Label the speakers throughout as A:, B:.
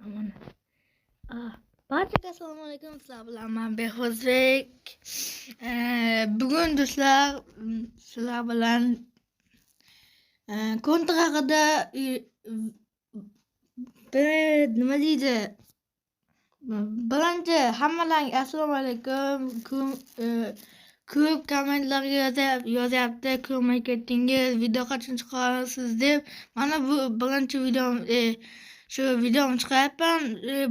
A: Aman. Barchaga assalomu alaykum. Sizlar bilan men Behozbek. Bugun do'stlar sizlar bilan kontra haqida nima deydi? Birinchi hammalarga assalomu alaykum. Ko'p kommentlarga yozyapti, ko'rmay ketdingiz, video qachon chiqarasiz deb. Mana bu birinchi videom. Shu videomni chiqaryapman.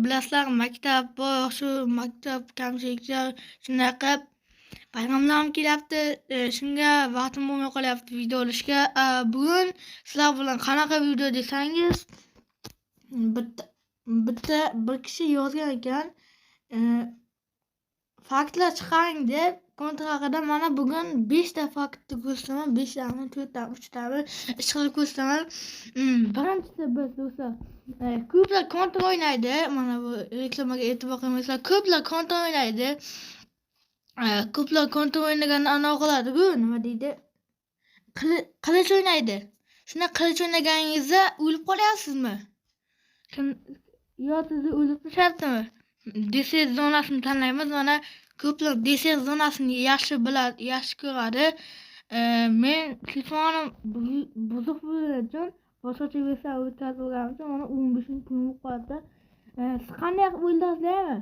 A: Bilasizlar, maktab bor, shu maktab kamchiliklar shunaqa bayramlarim kelyapti. Shunga vaqtim bo'lmay qolyapti video olishga. Bugun sizlar bilan qanaqa video desangiz, bir kishi yozgan ekan, faktlar chiqaring deb kontra haqida. Mana bugun 5 ta faktni ko'rsataman, 5 tami, 4 tami, 3 tami ish qilib ko'rsataman. Birinchisi biz do'stlar, ko'plar kontra o'ynaydi. Mana bu reklamaga e'tibor qilmaysizlar. Ko'plar kontra o'ynaydi. Ko'plar kontra o'ynaganda anaqa qiladi-ku, nima deydi? Qilich o'ynaydi. Shuna qilich o'ynaganingizda o'lib qolyapsizmi? Yo sizni o'lib tashdimi? Desert zonasini tanlaymiz. Mana ko'plar desert zonasini yaxshi biladi, yaxshi ko'radi. Men telefonim buzuq bo'lgani uchun boshqacha versiya o'tkazib olganim uchun mana 15 kun bo'lib qoldi. Siz qanday qilib o'ylaysizlarmi?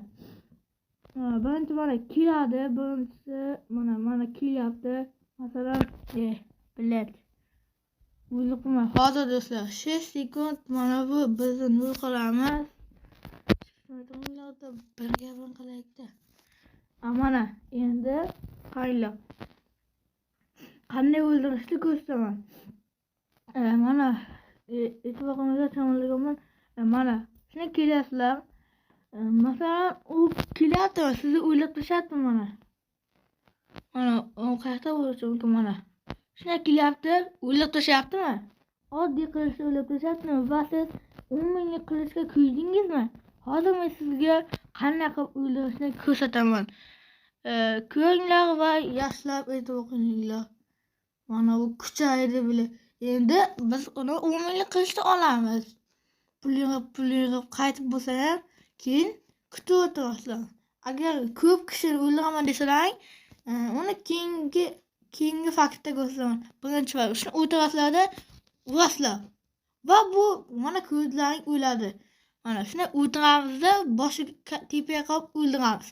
A: Birinchi mana keladi, birinchisi mana kelyapti. Masalan, bilet. O'ylab hozir do'stlar 6 sekund mana bu bizni nol qilamiz. To'g'rilarda bir gapim qilaylik-da. Mana endi qaranglar. Qanday o'ldirishni ko'rsataman. Mana e'tiboringizni ta'minlayman. Mana shuna kelyapsizlar. Masalan, u kelyapti, sizni o'ylab tashyapti mana. Mana u qayerda bo'lishi mumkin mana. Shuna kelyapti, o'ylab tashyaptimi? Oddiy qilishni o'ylab tashyaptimi? Va siz 10 minglik qilishga kuydingizmi? Hozir men sizga qanday qilib o'ylashni ko'rsataman. Ko'ringlar va yaxshilab e'tibor qilinglar. Mana bu kuchaydi bile. Endi biz uni 10 minglik qilishni olamiz. Pul yig'ib qaytib bo'lsa ham keyin kutib o'tirasizlar. Agar ko'p kishini o'ldiraman desalar, uni keyingi faktda ko'rsataman. Birinchi fakt, shuni o'tirasizlarda urasizlar. Va bu mana ko'zlaring o'ladi. Mana shuni o'tiramizda boshi tepaga qo'yib o'ldiramiz.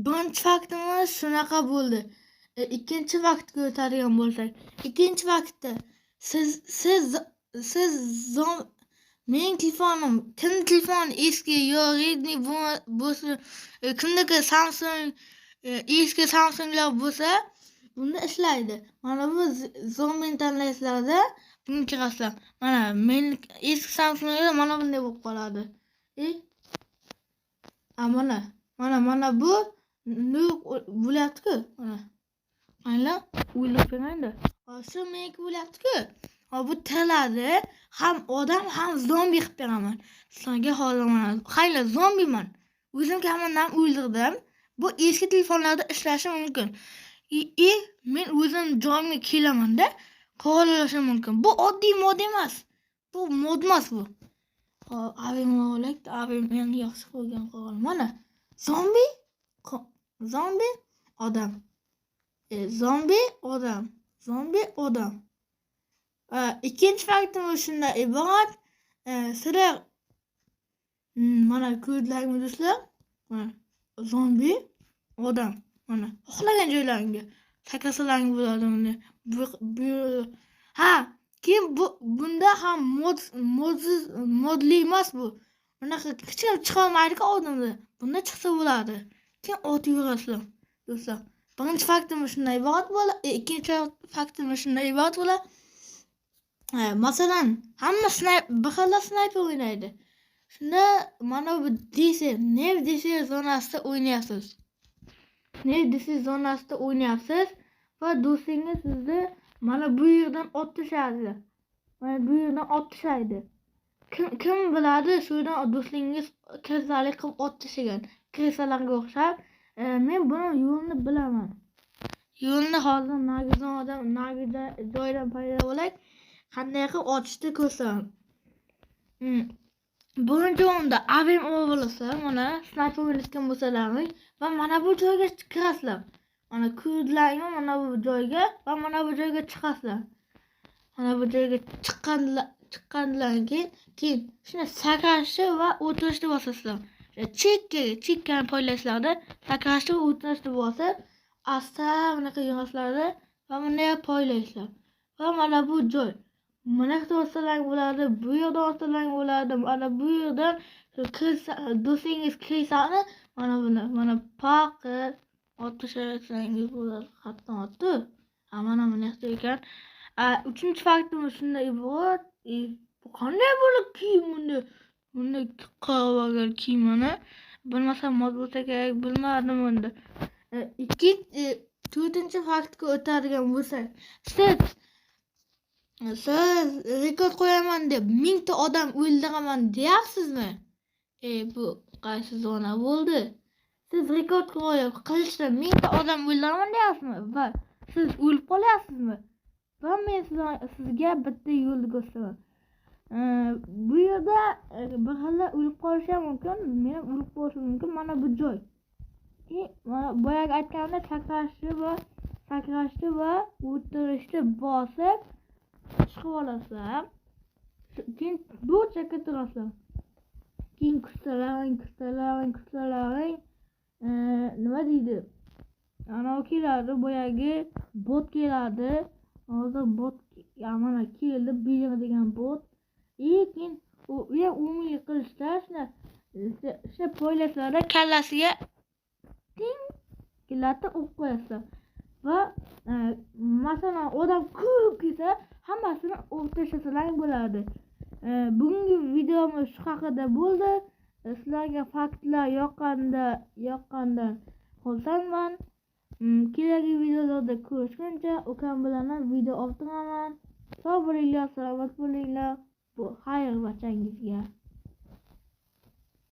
A: Birinchi faktimiz shunaqa bo'ldi. Ikkinchi faktga o'tadigan bo'lsak, ikkinchi faktda siz mening telefonim, kimning telefoni eski yo Redmi bo'lsa, kimniki Samsung, eski Samsunglar bo'lsa, bunda ishlaydi. Mana bu zombini tanlaysizlarda buni kirasizlar. Mana men eski Samsunglar mana bunday bo'lib qoladi. Mana bu nol bo'lyapti-ku. Mana o'ylab ko'ringlar. Shu meniki bo'lyapti-ku. Bu tiladi, ham odam, ham zombi qilib beraman. Sizlarga hozir mana qayla zombiman. O'zim kamdan o'ldirdim. Bu eski telefonlarda ishlashi mumkin. Men o'zim joyimga kelaman-da, qolishim mumkin. Bu oddiy mod emas. Bu mod emas bu. Avim men yaxshi qo'ygan qolgan. Mana zombi odam. Zombi odam. Ikkinchi faktimiz shundan iborat. Sizlar mana ko'rdilaringmi do'stlar? Mana zombi odam. Mana xohlagan joylaringga sakasalaring bo'ladi uni. Keyin bunda ham modli emas bu. Bunaqa kichkina chiqolmaydi-ku odamda. Bunda chiqsa bo'ladi. Keyin otib yurasizlar do'stlar. Birinchi faktimiz shundan iborat bo'ladi. Ikkinchi faktimiz shundan iborat bo'ladi. Masalan, hamma bir xil sniper o'ynaydi. Shunda mana bu Nev desert zonasida o'ynayapsiz. Va do'stingiz sizni mana bu yerdan otishadi. Kim biladi, shundan do'stingiz kirsalik qilib otishigan. Kirsalarga o'xshab. Men buni yo'lini bilaman. Yo'lni hozir nargiza joydan paydo bo'lay. Qanday qilib otishni ko'rsataman. Birinchi o'rinda avim o'g'lisi, mana sniper o'ynayotgan bo'lsalaring va mana bu joyga kirasizlar. Mana ko'rdilaringmi mana bu joyga va mana bu joyga chiqasizlar. Mana bu joyga chiqqandan keyin shuni sakrashni va o'tirishni bosasizlar. Chekkani poylaysizlarda sakrashni va o'tirishni bosib, asta bunaqa yig'asizlarda va bunday poylaysizlar. Va mana bu joy. Mana yoqda olsalang bo'ladi, bu yoqda olsalang bo'ladi, mana bu yerdan do'stingiz kirsani mana paqir otishlasangiz bo'ladi, hatto otib. Mana yoqda ekan. Uchinchi faktimiz shunday iborat. Bu qanday bo'lib kiyim buni qilib olgan kiyimini bilmasam mod bo'lsa kerak, bilmadim endi. To'rtinchi faktga o'tadigan bo'lsak, siz rekord qo'yaman deb 1000 ta odam o'ldiraman deyapsizmi? Bu qaysi zona bo'ldi? Siz rekord qilishda 1000 ta odam o'ldiraman deyapsizmi? Va siz o'lib qolyapsizmi? Va men sizga bitta yo'lni ko'rsataman. Bu yerda bir xil o'lib qolish ham mumkin, men o'lib qolishim mumkin. Mana bu joy. Mana boyagi aytganimdek sakrashni va o'tirishni bosib chiqib olasizlar. Keyin bu chekka turasizlar. Keyin kustalaring nima deydi? Ana keladi, boyagi bot keladi. Hozir bot mana keldi, Bilir degan bot. Keyin u umumiy qilishda shuni poylasizlarda kallasiga ting keladi, o'q qo'yasizlar. Va masalan odam ko'p kelsa hammasini o'rtashasalang bo'ladi. Bugungi videomiz shu haqida bo'ldi. Sizlarga faktlar yoqqandan xursandman. Kelasi videolarda ko'rishguncha ukam bilan video olib turaman. Sog' bo'linglar, salomat bo'linglar. Bu xayr barchangizga.